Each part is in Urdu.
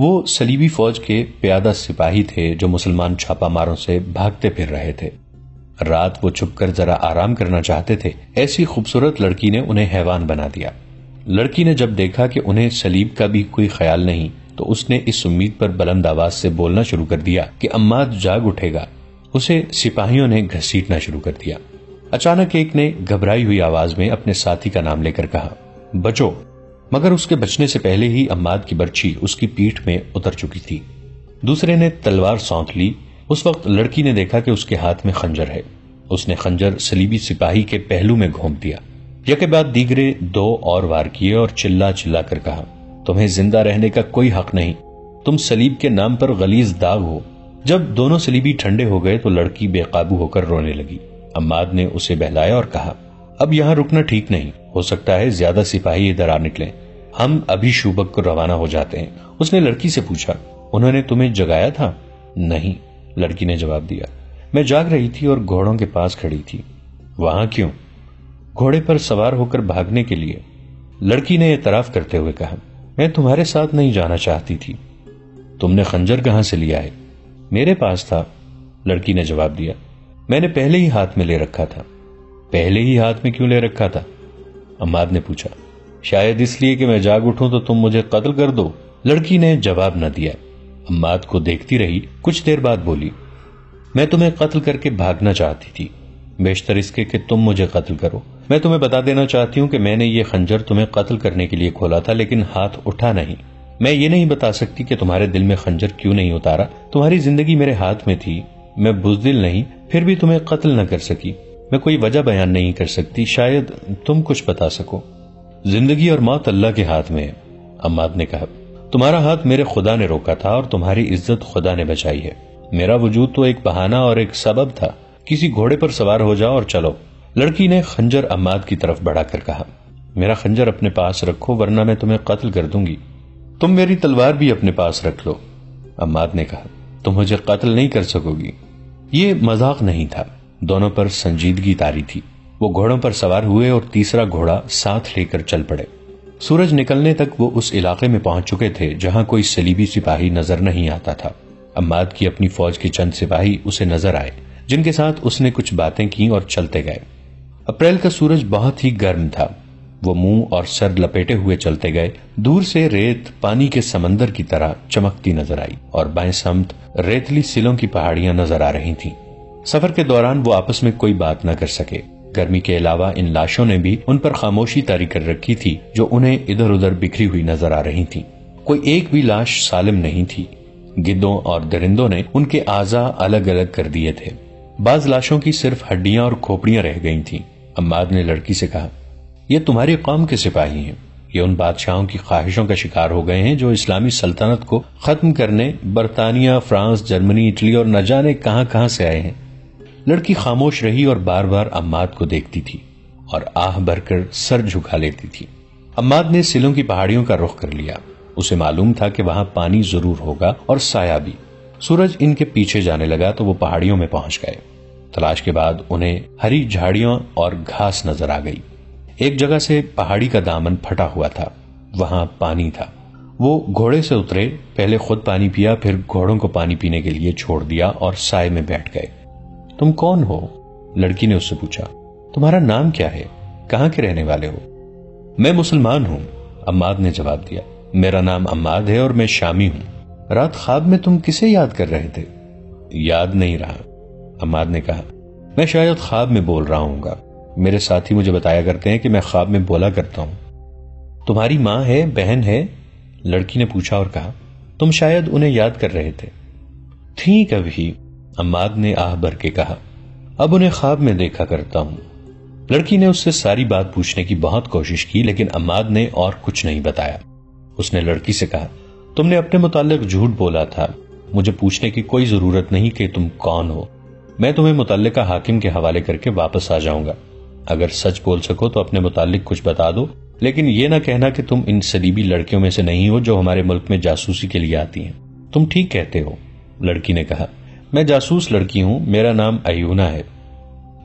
وہ صلیبی فوج کے پیادہ سپاہی تھے جو مسلمان چھاپا ماروں سے بھاگتے پھر رہے تھے۔ رات وہ چھپ کر ذرا آرام کرنا چاہتے تھے، ایسی خوبصورت لڑکی نے انہیں حیوان بنا دیا۔ لڑکی نے جب دیکھا کہ انہیں صلیب کا بھی کوئی خیال نہیں تو اس نے اس امید پر بلند آواز سے بولنا شروع کر دیا کہ عماد جاگ اٹھے گا۔ اسے سپاہیوں نے گھسیٹنا شروع کر دیا۔ اچانک ایک نے گھبرائی ہوئی آواز میں اپنے ساتھی کا نام لے کر کہا، بچو، مگر اس کے بچنے سے پہلے ہی عماد کی برچھی اس کی پیٹھ میں اتر چکی تھی۔ دوسرے نے تلوار سونت لی۔ اس وقت لڑکی نے دیکھا کہ اس کے ہاتھ میں خنجر ہے۔ اس نے خنجر صلیبی سپاہی کے پہلو میں گھونپ دیا۔ یکے بعد دیگرے 2 اور وار کیے اور چلا چلا کر کہا، تمہیں زندہ رہنے کا کوئی حق نہیں، تم صلیب کے نام پر غلیظ داغ ہو۔ جب دونوں صلیبی ٹھنڈے ہو گئے تو لڑکی بے قابو ہو کر رونے لگی۔ عماد نے اسے بہلایا اور کہا، اب یہاں رکنا ٹھیک نہیں، ہو سکتا ہے زیادہ سپاہی ادھر آ نکلیں، ہم ابھی شوبک کو روانہ ہو جاتے ہیں۔ اس نے لڑکی سے پوچھا، انہوں نے تمہیں جگایا تھا؟ نہیں، لڑکی نے جواب دیا، میں جاگ رہی تھی اور گھوڑوں کے پاس کھڑی تھی۔ وہاں کیوں؟ گھوڑے پر سوار ہو کر بھاگنے کے لیے، لڑکی نے اعتراف کرتے ہوئے کہا، میں تمہارے ساتھ نہیں جانا چاہتی تھی۔ تم نے خنجر کہاں سے لیا ہے؟ میرے پاس تھا، لڑکی نے جواب دیا، میں نے پہلے ہی ہاتھ میں لے رکھا تھا۔ پہلے ہی ہاتھ میں کیوں لے رکھا تھا؟ عماد نے پوچھا۔ شاید اس لیے کہ میں جاگ اٹھوں تو تم مجھے قتل کر دو، لڑکی نے جواب نہ دیا۔ عماد کو دیکھتی رہی، کچھ دیر بعد بولی، میں تمہیں قتل کر کے بھاگنا چاہتی تھی، بیشتر اس کے کہ تم مجھے قتل کرو۔ میں تمہیں بتا دینا چاہتی ہوں کہ میں نے یہ خنجر تمہیں قتل کرنے کے لیے کھولا تھا، لیکن ہاتھ اٹھا نہیں۔ میں یہ نہیں بتا سکتی کہ تمہارے دل میں خنجر کیوں نہیں اتارا، تمہاری زندگی میرے ہاتھ میں تھی، میں بزدل نہیں، پھر بھی تمہیں قتل نہ کر سکی۔ میں کوئی وجہ بیان نہیں کر سکتی، شاید تم کچھ بتا سکو۔ زندگی اور موت اللہ کے ہاتھ میں ہے، عماد نے کہا، تمہارا ہاتھ میرے خدا نے روکا تھا اور تمہاری عزت خدا نے بچائی ہے۔ میرا وجود تو ایک بہانہ اور ایک سبب تھا، کسی گھوڑے پر سوار ہو جاؤ اور چلو۔ لڑکی نے خنجر عماد کی طرف بڑھا کر کہا، میرا خنجر اپنے پاس رکھو ورنہ میں تمہیں قتل کر دوں گی۔ تم میری تلوار بھی اپنے پاس رکھ لو، عماد نے کہا، تم مجھے قتل نہیں کر سکو گی۔ یہ مذاق نہیں تھا، دونوں پر سنجیدگی طاری تھی۔ وہ گھوڑوں پر سوار ہوئے اور تیسرا گھوڑا ساتھ لے کر چل پڑے۔ سورج نکلنے تک وہ اس علاقے میں پہنچ چکے تھے جہاں کوئی صلیبی سپاہی نظر نہیں آتا تھا۔ عماد کی اپنی فوج کے چند سپاہی اسے نظر آئے، جن کے ساتھ اس نے کچھ باتیں کی اور چلتے گئے۔ اپریل کا سورج بہت ہی گرم تھا، وہ منہ اور سر لپیٹے ہوئے چلتے گئے۔ دور سے ریت پانی کے سمندر کی طرح چمکتی نظر آئی اور بائیں سمت ریتلی سلوں کی پہاڑیاں نظر آ رہی تھیں۔ سفر کے دوران وہ آپس میں کوئی بات نہ کر سکے۔ گرمی کے علاوہ ان لاشوں نے بھی ان پر خاموشی طاری کر رکھی تھی جو انہیں ادھر ادھر بکھری ہوئی نظر آ رہی تھی۔ کوئی ایک بھی لاش سالم نہیں تھی۔ گدوں اور درندوں نے ان کے اعضاء الگ الگ کر دیے تھے۔ بعض لاشوں کی صرف ہڈیاں اور کھوپڑیاں رہ گئی تھیں۔ عماد نے لڑکی سے کہا، یہ تمہاری قوم کے سپاہی ہیں، یہ ان بادشاہوں کی خواہشوں کا شکار ہو گئے ہیں جو اسلامی سلطنت کو ختم کرنے برطانیہ، فرانس، جرمنی، اٹلی اور نہ جانے کہاں کہاں سے آئے ہیں۔ لڑکی خاموش رہی اور بار بار عماد کو دیکھتی تھی اور آہ بھر کر سر جھکا لیتی تھی۔ عماد نے سلوں کی پہاڑیوں کا رخ کر لیا۔ اسے معلوم تھا کہ وہاں پانی ضرور ہوگا اور سایہ بھی۔ سورج ان کے پیچھے جانے لگا تو وہ پہاڑیوں میں پہنچ گئے۔ تلاش کے بعد انہیں ہری جھاڑیوں اور گھاس نظر آ گئی۔ ایک جگہ سے پہاڑی کا دامن پھٹا ہوا تھا، وہاں پانی تھا۔ وہ گھوڑے سے اترے، پہلے خود پانی پیا، پھر گھوڑوں کو پانی پینے کے لیے چھوڑ دیا اور سائے میں بیٹھ گئے۔ تم کون ہو؟ لڑکی نے اس سے پوچھا۔ تمہارا نام کیا ہے؟ کہاں کے رہنے والے ہو؟ میں مسلمان ہوں، عماد نے جواب دیا۔ میرا نام عماد ہے اور میں شامی ہوں۔ رات خواب میں تم کسے یاد کر رہے تھے؟ یاد نہیں رہا، عماد نے کہا۔ میں شاید خواب میں بول رہا ہوں گا، میرے ساتھی مجھے بتایا کرتے ہیں کہ میں خواب میں بولا کرتا ہوں۔ تمہاری ماں ہے، بہن ہے؟ لڑکی نے پوچھا اور کہا، تم شاید انہیں یاد کر رہے تھے۔ تھی کبھی، عماد نے آہ بھر کے کہا، اب انہیں خواب میں دیکھا کرتا ہوں۔ لڑکی نے اس سے ساری بات پوچھنے کی بہت کوشش کی لیکن عماد نے اور کچھ نہیں بتایا۔ اس نے لڑکی سے کہا، تم نے اپنے متعلق جھوٹ بولا تھا، مجھے پوچھنے کی کوئی ضرورت نہیں کہ تم کون ہو، میں تمہیں متعلقہ حاکم کے حوالے کر کے واپس آ جاؤں گا۔ اگر سچ بول سکو تو اپنے متعلق کچھ بتا دو، لیکن یہ نہ کہنا کہ تم ان صلیبی لڑکیوں میں سے نہیں ہو جو ہمارے ملک میں جاسوسی کے لیے آتی ہیں۔ تم ٹھیک کہتے ہو، لڑکی نے کہا، میں جاسوس لڑکی ہوں، میرا نام ایونا ہے۔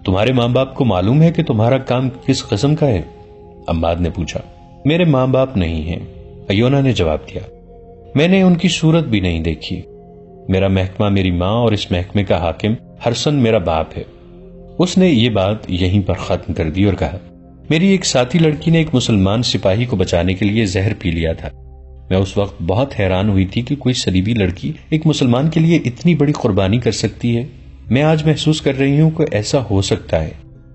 تمہارے ماں باپ کو معلوم ہے کہ تمہارا کام کس قسم کا ہے؟ عماد نے پوچھا۔ میرے ماں باپ نہیں ہیں، ایونا نے جواب دیا۔ میں نے ان کی صورت بھی نہیں دیکھی. میرا محکمہ میری ماں اور اس محکمے کا حاکم ہرسن میرا باپ ہے. اس نے یہ بات یہیں پر ختم کر دی اور کہا, میری ایک ساتھی لڑکی نے ایک مسلمان سپاہی کو بچانے کے لیے زہر پی لیا تھا. میں اس وقت بہت حیران ہوئی تھی کہ کوئی صلیبی لڑکی ایک مسلمان کے لیے اتنی بڑی قربانی کر سکتی ہے. میں آج محسوس کر رہی ہوں کہ ایسا ہو سکتا ہے.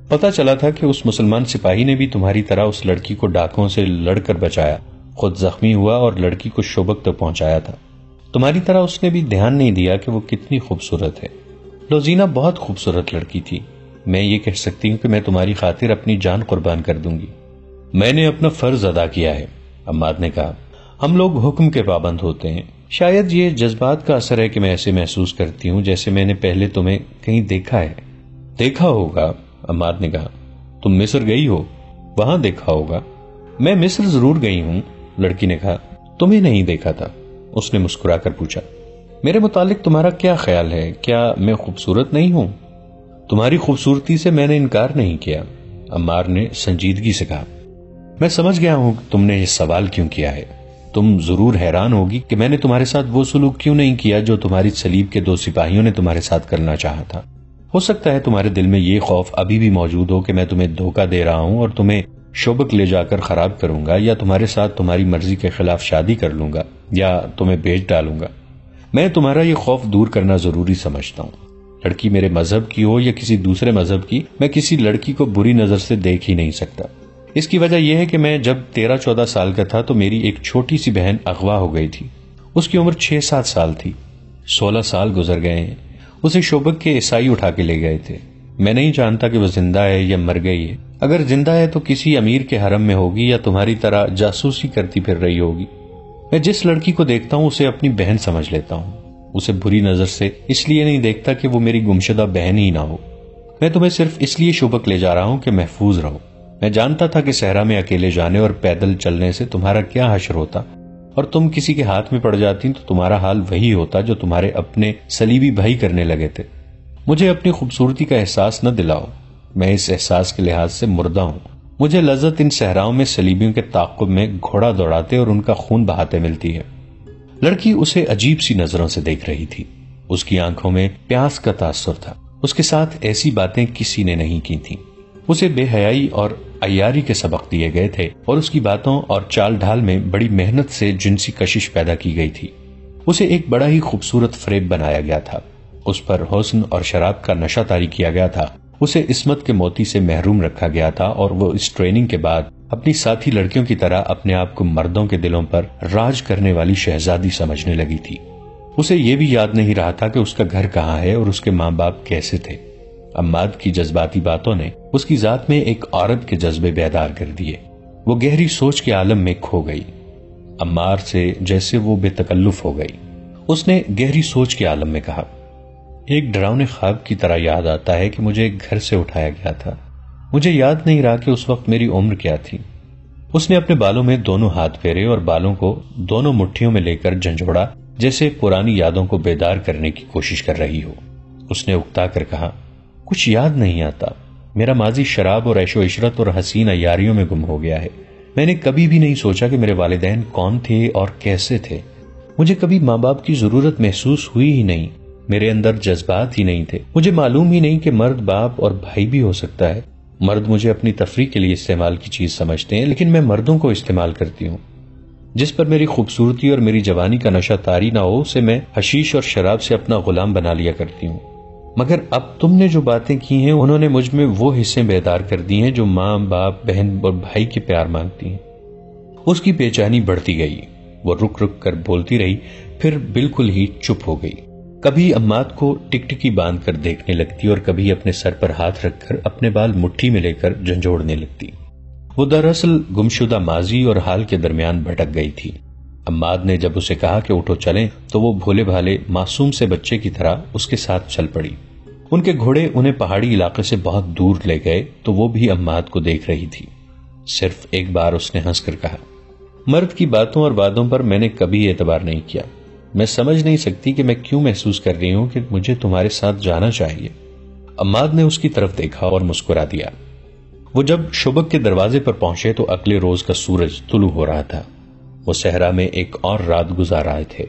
پتا چلا تھا کہ اس مسلمان سپاہی نے بھی تمہاری طرح اس لڑکی کو ڈاکوں سے لڑ کر بچایا, خود زخمی ہوا اور لڑکی کو شوبک تک پہنچایا تھا. تمہاری طرح اس نے بھی دھیان نہیں دیا کہ وہ کتنی خوبصورت ہے. لوزینا بہت خوبصورت لڑکی تھی. میں یہ کہہ سکتی ہوں کہ میں تمہاری خاطر اپنی جان قربان کر دوں گی. میں نے اپنا فرض ادا کیا ہے, عماد نے کہا. ہم لوگ حکم کے پابند ہوتے ہیں. شاید یہ جذبات کا اثر ہے کہ میں ایسے محسوس کرتی ہوں جیسے میں نے پہلے تمہیں کہیں دیکھا ہے. دیکھا ہوگا, عماد نے کہا. تم مصر گئی ہو, وہاں دیکھا ہوگا. میں مصر ضرور گئی ہوں, لڑکی نے کہا. تمہیں نہیں دیکھا تھا, اس نے مسکرا کر پوچھا. میرے متعلق تمہارا کیا خیال ہے؟ کیا میں خوبصورت نہیں ہوں؟ تمہاری خوبصورتی سے میں نے انکار نہیں کیا, عمار نے سنجیدگی سے کہا. میں سمجھ گیا ہوں کہ تم نے یہ سوال کیوں کیا ہے. تم ضرور حیران ہوگی کہ میں نے تمہارے ساتھ وہ سلوک کیوں نہیں کیا جو تمہاری صلیب کے 2 سپاہیوں نے تمہارے ساتھ کرنا چاہا تھا. ہو سکتا ہے تمہارے دل میں یہ خوف ابھی بھی موجود ہو کہ میں تمہیں دھوکہ دے رہا ہوں اور تمہیں شوبک لے جا کر خراب کروں گا, یا تمہارے ساتھ تمہاری مرضی کے خلاف شادی کر لوں گا, یا تمہیں بیچ ڈالوں گا. میں تمہارا یہ خوف دور کرنا ضروری سمجھتا ہوں. لڑکی میرے مذہب کی ہو یا کسی دوسرے مذہب کی, میں کسی لڑکی کو بری نظر سے دیکھ ہی نہیں سکتا. اس کی وجہ یہ ہے کہ میں جب 13-14 سال کا تھا تو میری ایک چھوٹی سی بہن اغوا ہو گئی تھی. اس کی عمر 6-7 سال تھی. 16 سال گزر گئے ہیں. اسے شوبک کے عیسائی اٹھا کے لے گئے تھے. میں نہیں جانتا کہ وہ زندہ ہے یا مر گئی ہے. اگر زندہ ہے تو کسی امیر کے حرم میں ہوگی یا تمہاری طرح جاسوسی کرتی پھر رہی ہوگی. میں جس لڑکی کو دیکھتا ہوں اسے اپنی بہن سمجھ لیتا ہوں. اسے بری نظر سے اس لیے نہیں دیکھتا کہ وہ میری گمشدہ بہن ہی نہ ہو. میں تمہیں صرف اس لیے شوبک لے جا رہا ہوں کہ محفوظ رہو. میں جانتا تھا کہ صحرا میں اکیلے جانے اور پیدل چلنے سے تمہارا کیا حشر ہوتا, اور تم کسی کے ہاتھ میں پڑ جاتی تو تمہارا حال وہی ہوتا جو تمہارے اپنے صلیبی بھائی کرنے لگے تھے. مجھے اپنی خوبصورتی کا احساس نہ دلاؤ. میں اس احساس کے لحاظ سے مردہ ہوں. مجھے لذت ان صحراؤں میں صلیبیوں کے تعاقب میں گھوڑا دوڑاتے اور ان کا خون بہاتے ملتی ہے. لڑکی اسے عجیب سی نظروں سے دیکھ رہی تھی. اس کی آنکھوں میں پیاس کا تاثر تھا. اس کے ساتھ ایسی باتیں کسی نے نہیں کی تھیں. اسے بے حیائی اور عیاری کے سبق دیے گئے تھے اور اس کی باتوں اور چال ڈھال میں بڑی محنت سے جنسی کشش پیدا کی گئی تھی. اسے ایک بڑا ہی خوبصورت فریب بنایا گیا تھا. اس پر حسن اور شراب کا نشہ طاری کیا گیا تھا. اسے عصمت کے موتی سے محروم رکھا گیا تھا اور وہ اس ٹریننگ کے بعد اپنی ساتھی لڑکیوں کی طرح اپنے آپ کو مردوں کے دلوں پر راج کرنے والی شہزادی سمجھنے لگی تھی. اسے یہ بھی یاد نہیں رہا تھا کہ اس کا گھر کہاں ہے اور اس کے ماں باپ کیسے تھے. عماد کی جذباتی باتوں نے اس کی ذات میں ایک عورت کے جذبے بیدار کر دیے. وہ گہری سوچ کے عالم میں کھو گئی. عمار سے جیسے وہ بے تکلف ہو گئی. اس نے گہری سوچ کے عالم میں کہا, ایک ڈراؤنے خواب کی طرح یاد آتا ہے کہ مجھے ایک گھر سے اٹھایا گیا تھا. مجھے یاد نہیں رہا کہ اس وقت میری عمر کیا تھی. اس نے اپنے بالوں میں دونوں ہاتھ پھیرے اور بالوں کو دونوں مٹھیوں میں لے کر جھنجھوڑا جیسے پرانی یادوں کو بیدار کرنے کی کوشش کر رہی ہو. اس نے اکتا کر کہا, کچھ یاد نہیں آتا. میرا ماضی شراب اور عیش و عشرت اور حسین عیاریوں میں گم ہو گیا ہے. میں نے کبھی بھی نہیں سوچا کہ میرے والدین کون تھے اور کیسے تھے. مجھے کبھی ماں باپ کی ضرورت محسوس ہوئی ہی نہیں. میرے اندر جذبات ہی نہیں تھے. مجھے معلوم ہی نہیں کہ مرد باپ اور بھائی بھی ہو سکتا ہے. مرد مجھے اپنی تفریح کے لیے استعمال کی چیز سمجھتے ہیں, لیکن میں مردوں کو استعمال کرتی ہوں. جس پر میری خوبصورتی اور میری جوانی کا نشہ طاری نہ ہو اسے میں حشیش اور شراب سے اپنا غلام بنا لیا کرتی ہوں. مگر اب تم نے جو باتیں کی ہیں انہوں نے مجھ میں وہ حصے بیدار کر دی ہیں جو ماں باپ بہن اور بھائی کے پیار مانگتی ہیں. اس کی بے چینی بڑھتی گئی. وہ رک رک کر بولتی رہی, پھر بالکل ہی چپ ہو گئی. کبھی عماد کو ٹکٹکی باندھ کر دیکھنے لگتی اور کبھی اپنے سر پر ہاتھ رکھ کر اپنے بال مٹھی میں لے کر جھنجھوڑنے لگتی. وہ دراصل گمشدہ ماضی اور حال کے درمیان بھٹک گئی تھی. عماد نے جب اسے کہا کہ اٹھو چلیں تو وہ بھولے بھالے معصوم سے بچے کی طرح اس کے ساتھ چل پڑی. ان کے گھوڑے انہیں پہاڑی علاقے سے بہت دور لے گئے تو وہ بھی عماد کو دیکھ رہی تھی. صرف ایک بار اس نے ہنس کر کہا, مرد کی باتوں اور وعدوں پر میں نے کبھی اعتبار نہیں کیا. میں سمجھ نہیں سکتی کہ میں کیوں محسوس کر رہی ہوں کہ مجھے تمہارے ساتھ جانا چاہیے. عماد نے اس کی طرف دیکھا اور مسکرا دیا. وہ جب شوبک کے دروازے پر پہنچے تو اگلے روز کا سورج طلوع ہو رہا تھا. وہ صحرا میں ایک اور رات گزار آئے تھے۔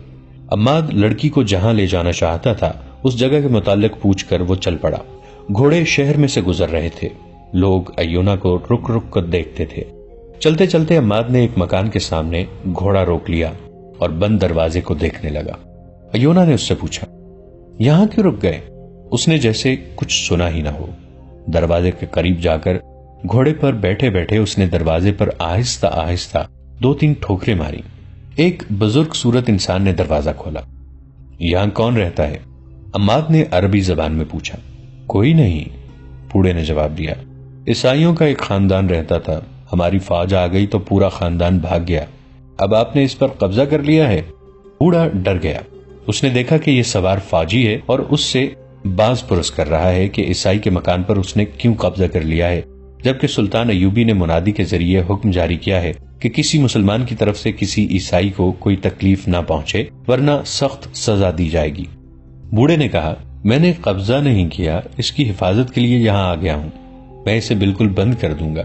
عماد لڑکی کو جہاں لے جانا چاہتا تھا اس جگہ کے متعلق پوچھ کر وہ چل پڑا۔ گھوڑے شہر میں سے گزر رہے تھے، لوگ ایونا کو رک رک کر دیکھتے تھے۔ چلتے چلتے عماد نے ایک مکان کے سامنے گھوڑا روک لیا اور بند دروازے کو دیکھنے لگا۔ ایونا نے اس سے پوچھا، یہاں کیوں رک گئے؟ اس نے جیسے کچھ سنا ہی نہ ہو۔ دروازے کے قریب جا کر گھوڑے پر بیٹھے بیٹھے اس نے دروازے پر آہستہ آہستہ 2-3 ٹھوکریں ماری۔ ایک بزرگ صورت انسان نے دروازہ کھولا۔ یہاں کون رہتا ہے؟ عماد نے عربی زبان میں پوچھا۔ کوئی نہیں، بوڑھے نے جواب دیا، عیسائیوں کا ایک خاندان رہتا تھا، ہماری فوج آ گئی تو پورا خاندان بھاگ گیا، اب آپ نے اس پر قبضہ کر لیا ہے۔ بوڑھا ڈر گیا، اس نے دیکھا کہ یہ سوار فوجی ہے اور اس سے باز پرس کر رہا ہے کہ عیسائی کے مکان پر اس نے کیوں قبضہ کر لیا ہے، جبکہ سلطان ایوبی نے منادی کے ذریعے حکم جاری کیا ہے کہ کسی مسلمان کی طرف سے کسی عیسائی کو کوئی تکلیف نہ پہنچے ورنہ سخت سزا دی جائے گی۔ بوڑھے نے کہا، میں نے قبضہ نہیں کیا، اس کی حفاظت کے لیے یہاں آ گیا ہوں، میں اسے بالکل بند کر دوں گا۔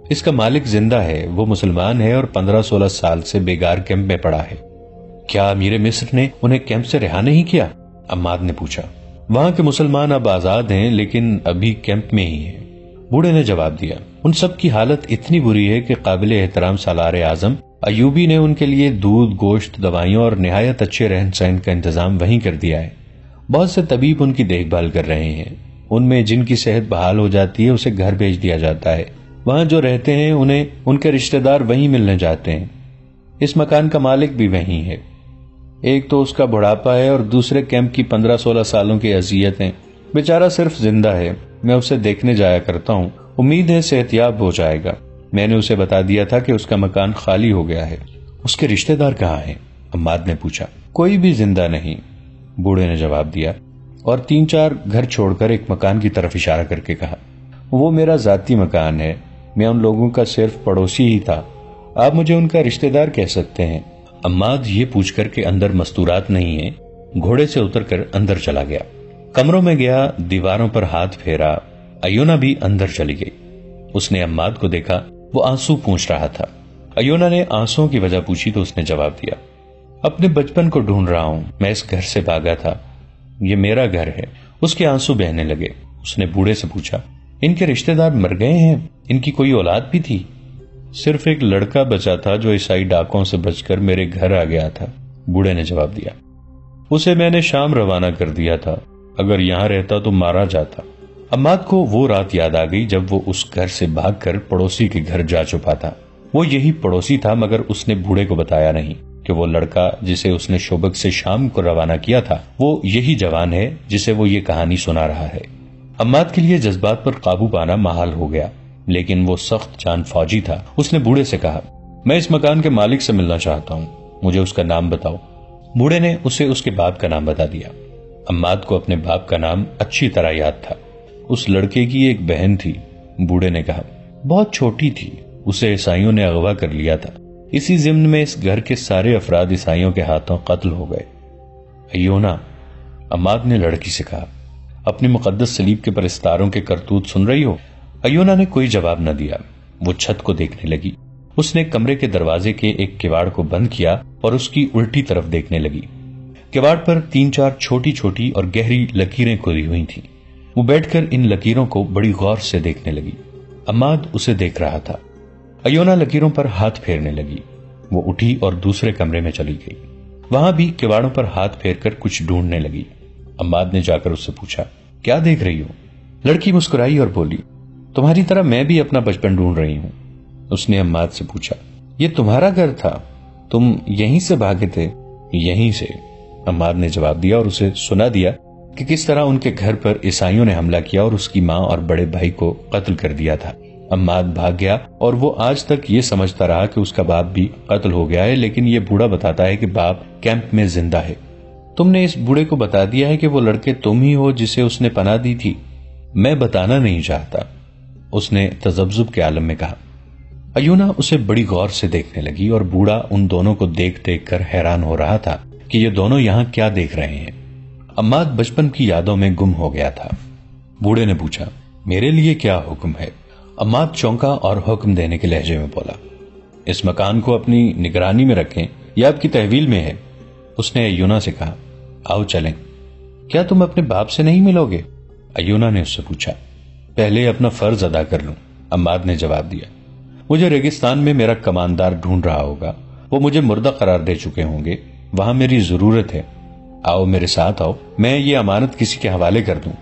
اس کا مالک زندہ ہے، وہ مسلمان ہے اور 15-16 سال سے بیگار کیمپ میں پڑا ہے۔ کیا امیر مصر نے انہیں کیمپ سے رہا نہیں کیا؟ عماد نے پوچھا۔ وہاں کے مسلمان اب آزاد ہیں لیکن ابھی کیمپ میں ہی ہیں، بوڑھے نے جواب دیا۔ ان سب کی حالت اتنی بری ہے کہ قابل احترام سالار اعظم ایوبی نے ان کے لیے دودھ، گوشت، دوائیوں اور نہایت اچھے رہن سہن کا انتظام وہیں کر دیا ہے۔ بہت سے طبیب ان کی دیکھ بھال کر رہے ہیں، ان میں جن کی صحت بحال ہو جاتی ہے اسے گھر بھیج دیا جاتا ہے، وہاں جو رہتے ہیں انہیں ان کے رشتہ دار وہیں ملنے جاتے ہیں۔ اس مکان کا مالک بھی وہیں ہے، ایک تو اس کا بڑھاپا ہے اور دوسرے کیمپ کی 15-16 سالوں کی اذیتیں۔ بیچارہ صرف زندہ ہے، میں اسے دیکھنے جایا کرتا ہوں، امید ہے صحت یاب ہو جائے گا۔ میں نے اسے بتا دیا تھا کہ اس کا مکان خالی ہو گیا ہے۔ اس کے رشتہ دار کہاں ہیں؟ عماد نے پوچھا۔ کوئی بھی زندہ نہیں، بوڑھے نے جواب دیا اور 3-4 گھر چھوڑ کر ایک مکان کی طرف اشارہ کر کے کہا، وہ میرا ذاتی مکان ہے، میں ان لوگوں کا صرف پڑوسی ہی تھا، آپ مجھے ان کا رشتہ دار کہہ سکتے ہیں۔ عماد یہ پوچھ کر کہ اندر مستورات نہیں ہیں، گھوڑے سے اتر کر اندر چلا گیا، کمروں میں گیا، دیواروں پر ہاتھ پھیرا۔ ایونا بھی اندر چلی گئی۔ اس نے عماد کو دیکھا، وہ آنسو پوچھ رہا تھا۔ ایونا نے آنسوؤں کی وجہ پوچھی تو اس نے جواب دیا، اپنے بچپن کو ڈھونڈ رہا ہوں، میں اس گھر سے بھاگا تھا، یہ میرا گھر ہے۔ اس کے آنسو بہنے لگے۔ اس نے بوڑھے سے پوچھا، ان کے رشتہ دار مر گئے ہیں؟ ان کی کوئی اولاد بھی تھی؟ صرف ایک لڑکا بچا تھا جو عیسائی ڈاکوں سے بچ کر میرے گھر آ گیا تھا، بوڑھے نے جواب دیا، اسے میں نے شام روانہ کر دیا تھا، اگر یہاں رہتا تو مارا جاتا۔ عماد کو وہ رات یاد آ گئی جب وہ اس گھر سے بھاگ کر پڑوسی کے گھر جا چھپا تھا۔ وہ یہی پڑوسی تھا، مگر اس نے بوڑھے کو بتایا نہیں کہ وہ لڑکا جسے اس نے شوبک سے شام کو روانہ کیا تھا وہ یہی جوان ہے جسے وہ یہ کہانی سنا رہا ہے۔ عماد کے لیے جذبات پر قابو پانا محال ہو گیا، لیکن وہ سخت جان فوجی تھا۔ اس نے بوڑھے سے کہا، میں اس مکان کے مالک سے ملنا چاہتا ہوں، مجھے اس کا نام بتاؤ۔ بوڑھے نے اسے اس کے باپ کا نام بتا دیا۔ عماد کو اپنے باپ کا نام اچھی طرح یاد تھا۔ اس لڑکے کی ایک بہن تھی، بوڑھے نے کہا، بہت چھوٹی تھی، اسے عیسائیوں نے اغوا کر لیا تھا، اسی ضمن میں اس گھر کے سارے افراد عیسائیوں کے ہاتھوں قتل ہو گئے۔ ایونا، عماد نے لڑکی سے کہا، اپنی مقدس صلیب کے پرستاروں کے کرتوت سن رہی ہو؟ ایونا نے کوئی جواب نہ دیا، وہ چھت کو دیکھنے لگی۔ اس نے کمرے کے دروازے کے ایک کواڑ کو بند کیا اور اس کی الٹی طرف دیکھنے لگی۔ کواڑ پر 3-4 چھوٹی چھوٹی اور گہری لکیریں کھدی ہوئی تھیں۔ وہ بیٹھ کر ان لکیروں کو بڑی غور سے دیکھنے لگی۔ عماد اسے دیکھ رہا تھا۔ ایونا لکیروں پر ہاتھ پھیرنے لگی۔ وہ اٹھی اور دوسرے کمرے میں چلی گئی، وہاں بھی کواڑوں پر ہاتھ پھیر کر کچھ ڈھونڈنے لگی۔ عماد نے جا کر اس سے پوچھا، کیا دیکھ رہی ہو؟ لڑکی مسکرائی اور بولی، تمہاری طرح میں بھی اپنا بچپن ڈھونڈ رہی ہوں۔ اس نے عماد سے پوچھا، یہ تمہارا گھر تھا؟ تم یہیں سے بھاگے تھے؟ یہیں سے، عماد نے جواب دیا اور اسے سنا دیا کہ کس طرح ان کے گھر پر عیسائیوں نے حملہ کیا اور اس کی ماں اور بڑے بھائی کو قتل کر دیا تھا۔ عماد بھاگ گیا اور وہ آج تک یہ سمجھتا رہا کہ اس کا باپ بھی قتل ہو گیا ہے، لیکن یہ بوڑھا بتاتا ہے کہ باپ کیمپ میں زندہ ہے۔ تم نے اس بوڑھے کو بتا دیا ہے کہ وہ لڑکے تم ہی ہو جسے اس نے پناہ دی تھی؟ میں بتانا نہیں چاہتا، اس نے تذبذب کے عالم میں کہا۔ ایونا اسے بڑی غور سے دیکھنے لگی اور بوڑھا ان دونوں کو دیکھ دیکھ کر حیران ہو رہا تھا کہ یہ دونوں یہاں کیا دیکھ رہے ہیں۔ عماد بچپن کی یادوں میں گم ہو گیا تھا۔ بوڑھے نے پوچھا، میرے لیے کیا حکم ہے؟ عماد چونکا اور حکم دینے کے لہجے میں بولا، اس مکان کو اپنی نگرانی میں رکھیں یا آپ کی تحویل میں ہے؟ اس نے ایونا سے کہا۔ آؤ چلیں۔ کیا تم اپنے باپ سے نہیں ملو گے؟ ایونا نے اس سے پوچھا۔ پہلے اپنا فرض ادا کر لوں، عماد نے جواب دیا۔ مجھے ریگستان میں میرا کماندار ڈھونڈ رہا ہوگا، وہ مجھے مردہ قرار دے چکے ہوں گے، وہاں میری ضرورت ہے۔ آؤ میرے ساتھ آؤ، میں یہ امانت کسی کے حوالے کر دوں۔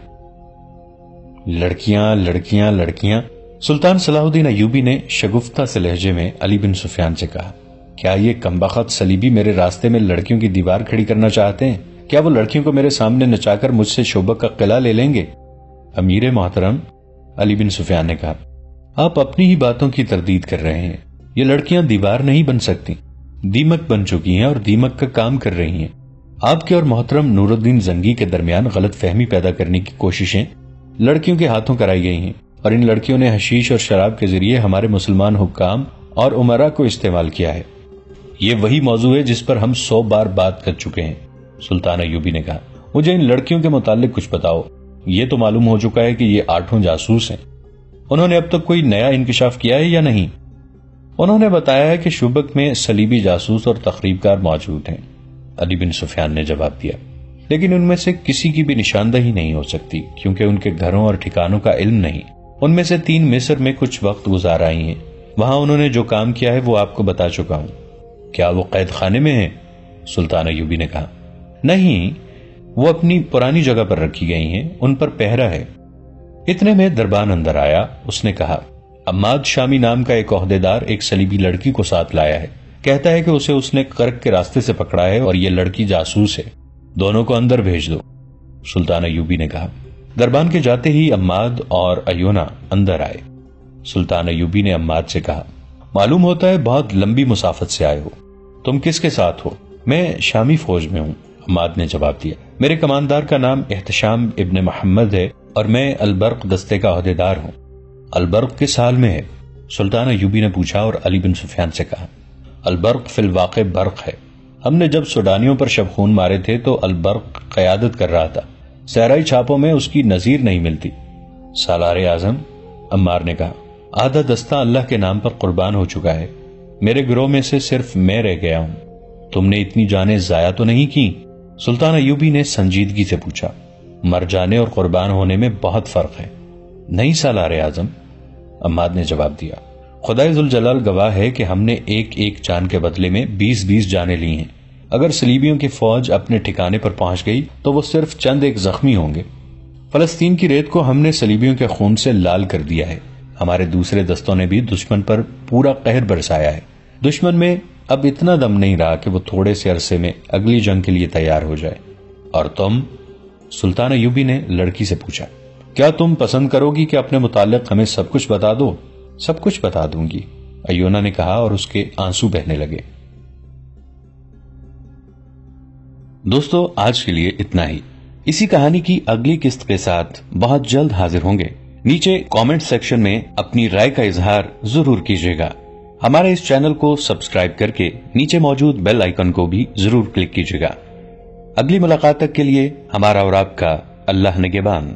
لڑکیاں لڑکیاں لڑکیاں، سلطان صلاح الدین ایوبی نے شگفتہ سے لہجے میں علی بن سفیان سے کہا۔ کیا یہ کمبخت صلیبی میرے راستے میں لڑکیوں کی دیوار کھڑی کرنا چاہتے ہیں؟ کیا وہ لڑکیوں کو میرے سامنے نچا کر مجھ سے شوبک کا قلعہ لے لیں گے؟ امیر محترم، علی بن سفیان نے کہا، آپ اپنی ہی باتوں کی تردید کر رہے ہیں۔ یہ لڑکیاں دیوار نہیں بن سکتی، دیمک بن چکی ہیں اور دیمک کا کام کر رہی ہیں۔ آپ کے اور محترم نور الدین زنگی کے درمیان غلط فہمی پیدا کرنے کی کوششیں لڑکیوں کے ہاتھوں کرائی گئی ہیں، اور ان لڑکیوں نے حشیش اور شراب کے ذریعے ہمارے مسلمان حکام اور امراء کو استعمال کیا ہے۔ یہ وہی موضوع ہے جس پر ہم 100 بار بات کر چکے ہیں۔ سلطان ایوبی نے کہا، مجھے ان لڑکیوں کے متعلق کچھ بتاؤ۔ یہ تو معلوم ہو چکا ہے کہ یہ 8 جاسوس ہیں۔ انہوں نے اب تک کوئی نیا انکشاف کیا ہے یا نہیں؟ انہوں نے بتایا ہے کہ شوبک میں صلیبی جاسوس اور تخریب کار موجود ہیں، علی بن سفیان نے جواب دیا، لیکن ان میں سے کسی کی بھی نشاندہی نہیں ہو سکتی کیونکہ ان کے گھروں اور ٹھکانوں کا علم نہیں۔ ان میں سے 3 مصر میں کچھ وقت گزار آئی ہیں، وہاں انہوں نے جو کام کیا ہے وہ آپ کو بتا چکا ہوں۔ کیا وہ قید خانے میں ہیں؟ سلطان ایوبی نے کہا، نہیں، وہ اپنی پرانی جگہ پر رکھی گئی ہیں، ان پر پہرا ہے۔ اتنے میں دربان اندر آیا۔ اس نے کہا، عماد شامی نام کا ایک عہدیدار ایک صلیبی لڑکی کو ساتھ لایا ہے، کہتا ہے کہ اسے اس نے کرک کے راستے سے پکڑا ہے اور یہ لڑکی جاسوس ہے، دونوں کو اندر بھیج دو۔ سلطان ایوبی نے کہا۔ دربان کے جاتے ہی عماد اور ایونا اندر آئے۔ سلطان ایوبی نے عماد سے کہا، معلوم ہوتا ہے بہت لمبی مسافت سے آئے ہو، تم کس کے ساتھ ہو؟ میں شامی فوج میں ہوں، عماد نے جواب دیا۔ میرے کماندار کا نام احتشام ابن محمد ہے اور میں البرق دستے کا عہدیدار ہوں۔ البرق کس حال میں ہے؟ سلطان ایوبی نے پوچھا اور علی بن سفیان سے کہا، البرق فی الواقع برق ہے۔ ہم نے جب سوڈانیوں پر شب خون مارے تھے تو البرق قیادت کر رہا تھا، صحرائی چھاپوں میں اس کی نظیر نہیں ملتی۔ سالار اعظم، عمار نے کہا، آدھا دستہ اللہ کے نام پر قربان ہو چکا ہے، میرے گروہ میں سے صرف میں رہ گیا ہوں، تم نے اتنی جانیں ضائع تو نہیں کی؟ سلطان ایوبی نے سنجیدگی سے پوچھا۔ مر جانے اور قربان ہونے میں بہت فرق ہے۔ نہیں سالار اعظم، عماد نے جواب دیا، خدائے ذوالجلال گواہ ہے کہ ہم نے ایک ایک جان کے بدلے میں 20 جانیں لی ہیں۔ اگر صلیبیوں کی فوج اپنے ٹھکانے پر پہنچ گئی تو وہ صرف چند ایک زخمی ہوں گے۔ فلسطین کی ریت کو ہم نے صلیبیوں کے خون سے لال کر دیا ہے۔ ہمارے دوسرے دستوں نے بھی دشمن پر پورا قہر برسایا ہے۔ دشمن میں اب اتنا دم نہیں رہا کہ وہ تھوڑے سے عرصے میں اگلی جنگ کے لیے تیار ہو جائے۔ اور تم؟ سلطان ایوبی نے لڑکی سے پوچھا، کیا تم پسند کرو گی کہ اپنے متعلق ہمیں سب کچھ بتا دو؟ سب کچھ بتا دوں گی، ایونا نے کہا اور اس کے آنسو بہنے لگے۔ دوستو، آج کے لیے اتنا ہی۔ اسی کہانی کی اگلی قسط کے ساتھ بہت جلد حاضر ہوں گے۔ نیچے کامنٹ سیکشن میں اپنی رائے کا اظہار ضرور کیجیے گا۔ ہمارے اس چینل کو سبسکرائب کر کے نیچے موجود بیل آئیکن کو بھی ضرور کلک کیجیے گا۔ اگلی ملاقات تک کے لیے ہمارا اور آپ کا اللہ نگہبان۔